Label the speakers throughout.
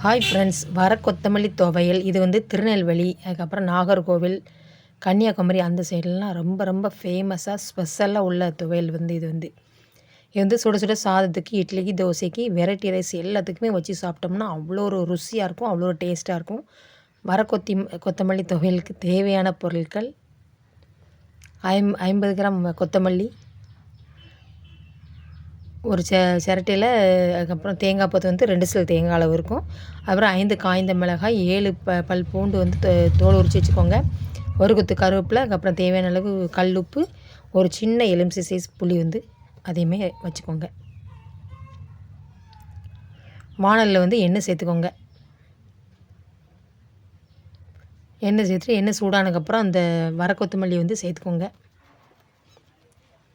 Speaker 1: Hi friends, வர கொத்தமல்லி துவையல் இது வந்து திருநெல்வேலி, அதுக்கப்புறம் நாகர்கோவில், கன்னியாகுமரி அந்த சைட்லலாம் ரொம்ப ரொம்ப ஃபேமஸாக ஸ்பெஷலாக உள்ள துவையல் வந்து இது வந்து சுட சுட சாதத்துக்கு, இட்லிக்கு, தோசைக்கு, வெரைட்டி ரைஸ் எல்லாத்துக்குமே வச்சு சாப்பிட்டோம்னா அவ்வளோ ஒரு ருசியாக இருக்கும், அவ்வளோ ஒரு டேஸ்ட்டாக இருக்கும். வர கொத்தமல்லி துவையலுக்கு தேவையான பொருட்கள் 50 கிராம் கொத்தமல்லி, ஒரு சிரட்டையில், அதுக்கப்புறம் தேங்காய் பத்து வந்து 2 சில் தேங்காய் அளவு இருக்கும். அப்புறம் 5 காய்ந்த மிளகாய், 7 பல் பூண்டு வந்து தோல் உரித்து வச்சுக்கோங்க. ஒரு கொத்து கருவேப்பிலை, அதுக்கப்புறம் தேவையான அளவு கல் உப்பு, ஒரு சின்ன எலுமிச்சை சைஸ் புளி வந்து அதையுமே வச்சுக்கோங்க. வாணலில் வந்து எண்ணெய் சேர்த்துக்கோங்க. எண்ணெய் சேர்த்துட்டு எண்ணெய் சூடானதுக்கப்புறம் அந்த வர கொத்தமல்லி வந்து சேர்த்துக்கோங்க.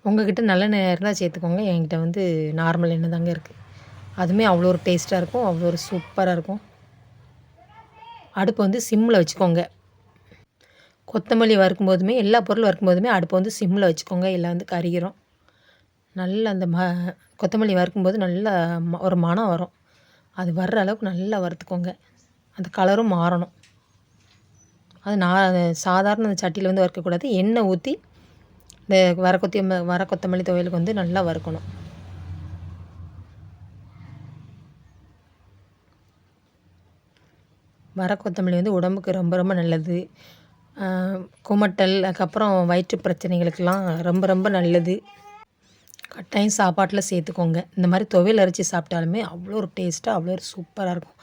Speaker 1: உங்கள்கிட்ட நல்லெண்ணெய் இருந்தால் சேர்த்துக்கோங்க. என்கிட்ட வந்து நார்மல் எண்ணெய் தாங்க இருக்குது. அதுவுமே அவ்வளோ ஒரு டேஸ்ட்டாக இருக்கும், அவ்வளோ ஒரு சூப்பராக இருக்கும். அடுப்பை வந்து சிம்மில் வச்சுக்கோங்க. கொத்தமல்லி வறுக்கும்போதுமே, எல்லா பொருளும் வறுக்கும்போதுமே அடுப்பை வந்து சிம்மில் வச்சுக்கோங்க, எல்லாம் வந்து கரிகிறோம். நல்லா அந்த கொத்தமல்லி வறுக்கும்போது நல்லா ஒரு மணம் வரும். அது வர்ற அளவுக்கு நல்லா வறுத்துக்கோங்க. அந்த கலரும் மாறணும். அது சாதாரண அந்த சட்டியில் வந்து வறுக்கக்கூடாது. எண்ணெய் ஊற்றி இந்த வர கொத்தமல்லி துவையலுக்கு வந்து நல்லா வறுக்கணும். வர கொத்தமல்லி வந்து உடம்புக்கு ரொம்ப ரொம்ப நல்லது. குமட்டல், அதுக்கப்புறம் வயிற்று பிரச்சனைகளுக்கெல்லாம் ரொம்ப ரொம்ப நல்லது. கட்டாயம் சாப்பாட்டில் சேர்த்துக்கோங்க. இந்த மாதிரி துவையல் அரைச்சி சாப்பிட்டாலுமே அவ்வளோ ஒரு டேஸ்ட்டாக, அவ்வளோ ஒரு சூப்பராக இருக்கும்.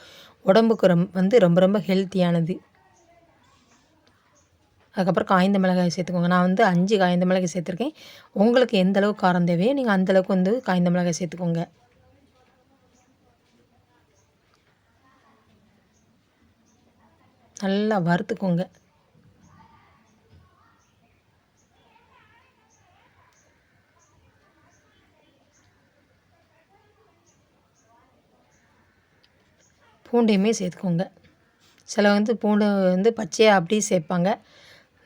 Speaker 1: உடம்புக்கு வந்து ரொம்ப ரொம்ப ஹெல்த்தியானது. அதுக்கப்புறம் காய்ந்த மிளகாய் சேர்த்துக்கோங்க. நான் வந்து 5 காய்ந்த மிளகாய் சேர்த்துருக்கேன். உங்களுக்கு எந்த அளவுக்கு காரம் தேவையோ நீங்கள் அந்தளவுக்கு வந்து காய்ந்த மிளகாய் சேர்த்துக்கோங்க. நல்லா வறுத்துக்கோங்க. பூண்டையுமே சேர்த்துக்கோங்க. சில வந்து பூண்டு வந்து பச்சையாக அப்படியே சேர்ப்பாங்க.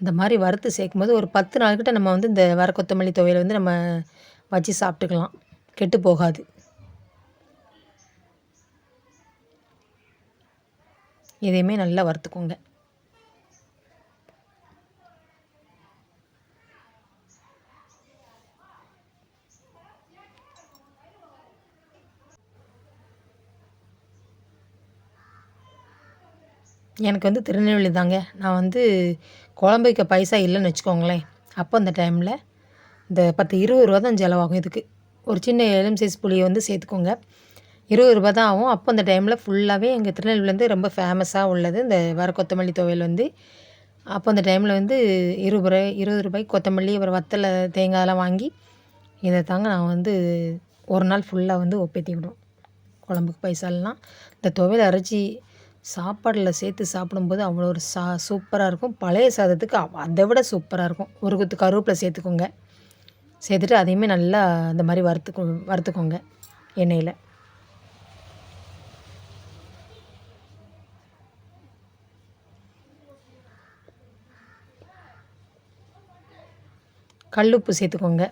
Speaker 1: இந்த மாதிரி வறுத்து சேர்க்கும்போது ஒரு 10 நாள்கிட்ட நம்ம வந்து இந்த வர கொத்தமல்லி துவையல் வந்து நம்ம வச்சு சாப்பிட்டுக்கலாம், கெட்டு போகாது. இதையுமே நல்லா வறுத்துக்கோங்க. எனக்கு வந்து திருநெல்வேலி தாங்க. நான் வந்து குழம்பு வைக்க பைசா இல்லைன்னு வச்சுக்கோங்களேன். அப்போ அந்த டைமில் இந்த 10, 20 ரூபா தான் செலவாகும் இதுக்கு. ஒரு சின்ன எலுமிச்சை சைஸ் புளியை வந்து சேர்த்துக்கோங்க. 20 ரூபா தான் ஆகும். அப்போ அந்த டைமில் ஃபுல்லாகவே எங்கள் திருநெல்வேலிலேருந்து ரொம்ப ஃபேமஸாக உள்ளது இந்த வர கொத்தமல்லி துவையல் வந்து. அப்போ அந்த டைமில் வந்து 20 ரூபாய்க்கு கொத்தமல்லி, அப்புறம் வத்தலை, தேங்காயெல்லாம் வாங்கி இதை தாங்க நான் வந்து ஒரு நாள் ஃபுல்லாக வந்து ஒப்பேத்தி விடுவோம். குழம்புக்கு பைசா இல்லைனா இந்த துவையல் அரைச்சி சாப்பாடில் சேர்த்து சாப்பிடும்போது அவ்வளோ ஒரு சூப்பராக இருக்கும். பழைய சாதத்துக்கு அதை விட சூப்பராக இருக்கும். ஒரு கொத்து கருவேப்பிலை சேர்த்துக்கோங்க. சேர்த்துட்டு அதையுமே நல்லா இந்த மாதிரி வறுத்துக்கோங்க எண்ணெயில். கல்லுப்பு சேர்த்துக்கோங்க.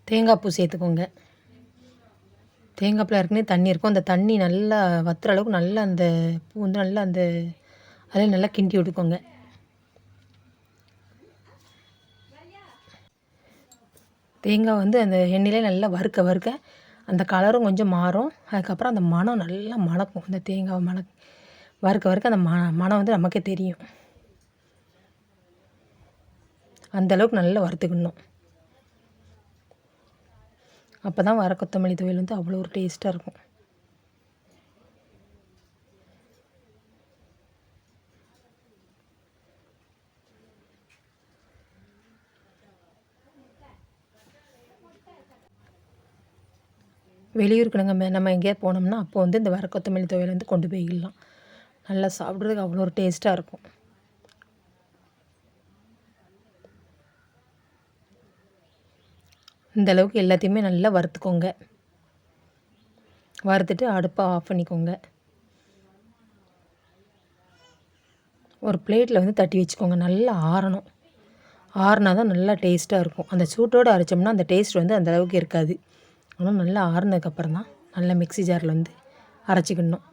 Speaker 1: தேங்காய் பூ சேர்த்துக்கோங்க. தேங்காய் பூவில் ஏற்கனவே தண்ணி இருக்கும். அந்த தண்ணி நல்லா வத்துற அளவுக்கு நல்லா அந்த பூ வந்து நல்லா அந்த அதில் நல்லா கிண்டி விட்டுக்கோங்க. தேங்காய் வந்து அந்த எண்ணெயிலே நல்லா வறுக்க அந்த கலரும் கொஞ்சம் மாறும். அதுக்கப்புறம் அந்த மணம் நல்லா மணக்கும். அந்த தேங்காய் வறுக்க அந்த மணம் வந்து நமக்கே தெரியும். அந்தளவுக்கு நல்லா வறுத்துக்கணும். அப்போ தான் வர கொத்தமல்லி துவையல் வந்து அவ்வளோ ஒரு டேஸ்ட்டாக இருக்கும். வெளியூருக்கு நம்ம எங்கேயாவது போனோம்னா அப்போ வந்து இந்த வர கொத்தமல்லி துவையல் வந்து கொண்டு போய்க்கலாம். நல்லா சாப்பிட்றதுக்கு அவ்வளோ ஒரு டேஸ்ட்டாக இருக்கும். இந்த அளவுக்கு எல்லாத்தையுமே நல்லா வறுத்துக்கோங்க. வறுத்துட்டு அடுப்பை ஆஃப் பண்ணிக்கோங்க. ஒரு பிளேட்டில் வந்து தட்டி வச்சுக்கோங்க. நல்லா ஆறணும். ஆறுனா தான் நல்லா டேஸ்ட்டாக இருக்கும். அந்த சூட்டோடு அரைச்சோம்னா அந்த டேஸ்ட் வந்து அந்த அளவுக்கு இருக்காது. ஆனால் நல்லா ஆறுனதுக்கப்புறம் தான் நல்லா மிக்ஸி ஜாரில் வந்து அரைச்சிக்கணும்.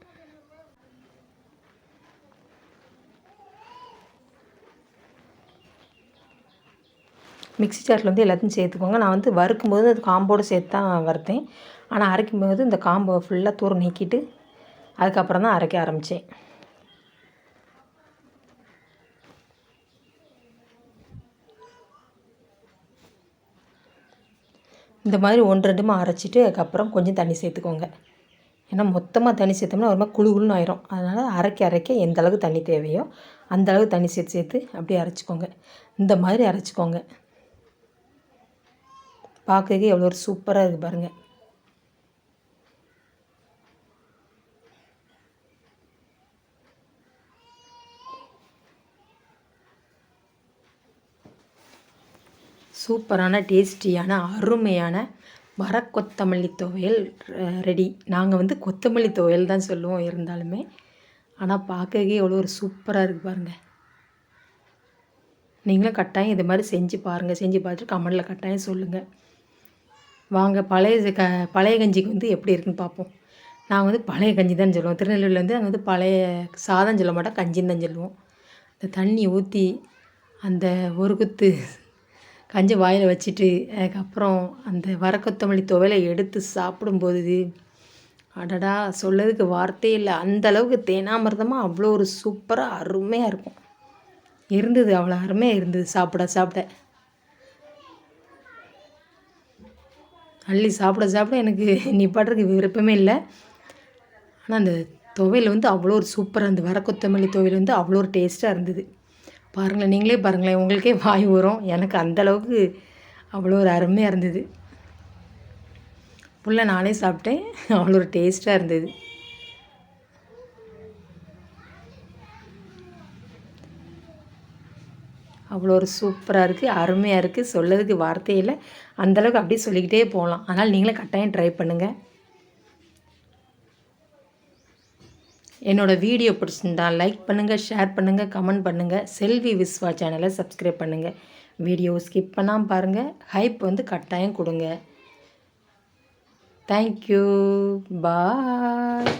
Speaker 1: மிக்ஸி ஜாரில் வந்து எல்லாத்தையும் சேர்த்துக்கோங்க. நான் வந்து வறுக்கும்போது அது காம்போடு சேர்த்து தான் வறுத்தேன். ஆனால் அரைக்கும்போது இந்த காம்பை ஃபுல்லாக தூர நீக்கிட்டு அதுக்கப்புறம் தான் அரைக்க ஆரம்பித்தேன். இந்த மாதிரி 1, 2மா அரைச்சிட்டு அதுக்கப்புறம் கொஞ்சம் தண்ணி சேர்த்துக்கோங்க. ஏன்னா மொத்தமாக தண்ணி சேர்த்தோம்னா ஒரு மாதிரி குழு குழுன்னு ஆயிரும். அதனால் அரைக்க எந்த அளவுக்கு தண்ணி தேவையோ அந்த அளவுக்கு தண்ணி சேர்த்து அப்படியே அரைச்சிக்கோங்க. இந்த மாதிரி அரைச்சிக்கோங்க. பார்க்கறதுக்கு எவ்வளோ ஒரு சூப்பராக இருக்குது பாருங்கள். சூப்பரான டேஸ்டியான அருமையான கொத்தமல்லி துவையல் ரெடி. நாங்கள் வந்து கொத்தமல்லி துவையல் தான் சொல்லுவோம் இருந்தாலுமே. ஆனால் பார்க்கறதுக்கே எவ்வளோ ஒரு சூப்பராக இருக்குது பாருங்கள். நீங்களும் கட்டாயம் இது மாதிரி செஞ்சு பாருங்கள். செஞ்சு பார்த்துட்டு கமெண்டில் கட்டாயம் சொல்லுங்கள். வாங்க பழைய கஞ்சிக்கு வந்து எப்படி இருக்குன்னு பார்ப்போம். நாங்கள் வந்து பழைய கஞ்சி தான் சொல்லுவோம். திருநெல்வேலியில் வந்து நாங்கள் வந்து பழைய சாதம் சொல்ல மாட்டோம், கஞ்சின்னு தான் சொல்லுவோம். இந்த தண்ணி ஊற்றி அந்த ஒரு குத்து கஞ்சி வாயில் வச்சுட்டு அதுக்கப்புறம் அந்த கொத்தமல்லி துவையலை எடுத்து சாப்பிடும்போது அடடா சொல்லதுக்கு வார்த்தையே இல்லை. அந்தளவுக்கு தேனாமிர்தமாக அவ்வளோ ஒரு சூப்பராக அருமையாக இருக்கும் இருந்தது. அவ்வளோ அருமையாக இருந்தது சாப்பிட. அள்ளி சாப்பிட எனக்கு நிப்பாட்டுறதுக்கு விருப்பமே இல்லை. ஆனால் அந்த துவையல் வந்து அவ்வளோ ஒரு சூப்பராக இருந்தது. கொத்தமல்லி துவையல் வந்து அவ்வளோ ஒரு டேஸ்ட்டாக இருந்தது. பாருங்களேன், நீங்களே பாருங்களேன், உங்களுக்கே வாய் வரும். எனக்கு அந்தளவுக்கு அவ்வளோ ஒரு அருமையாக இருந்தது. ஃபுல்லாக நானே சாப்பிட்டேன். அவ்வளோ ஒரு டேஸ்ட்டாக இருந்தது. அவ்வளோ ஒரு சூப்பராக இருக்குது, அருமையாக இருக்குது. சொல்லதுக்கு வார்த்தையில் அந்தளவுக்கு அப்படியே சொல்லிக்கிட்டே போகலாம். அதனால் நீங்களும் கட்டாயம் ட்ரை பண்ணுங்கள். என்னோடய வீடியோ பிடிச்சிருந்தா லைக் பண்ணுங்கள், ஷேர் பண்ணுங்கள், கமெண்ட் பண்ணுங்கள். செல்வி விஸ்வா சேனலை சப்ஸ்கிரைப் பண்ணுங்கள். வீடியோ ஸ்கிப் பண்ணாமல் பாருங்கள். ஹைப் வந்து கட்டாயம் கொடுங்க. தேங்க்யூ. பாய்.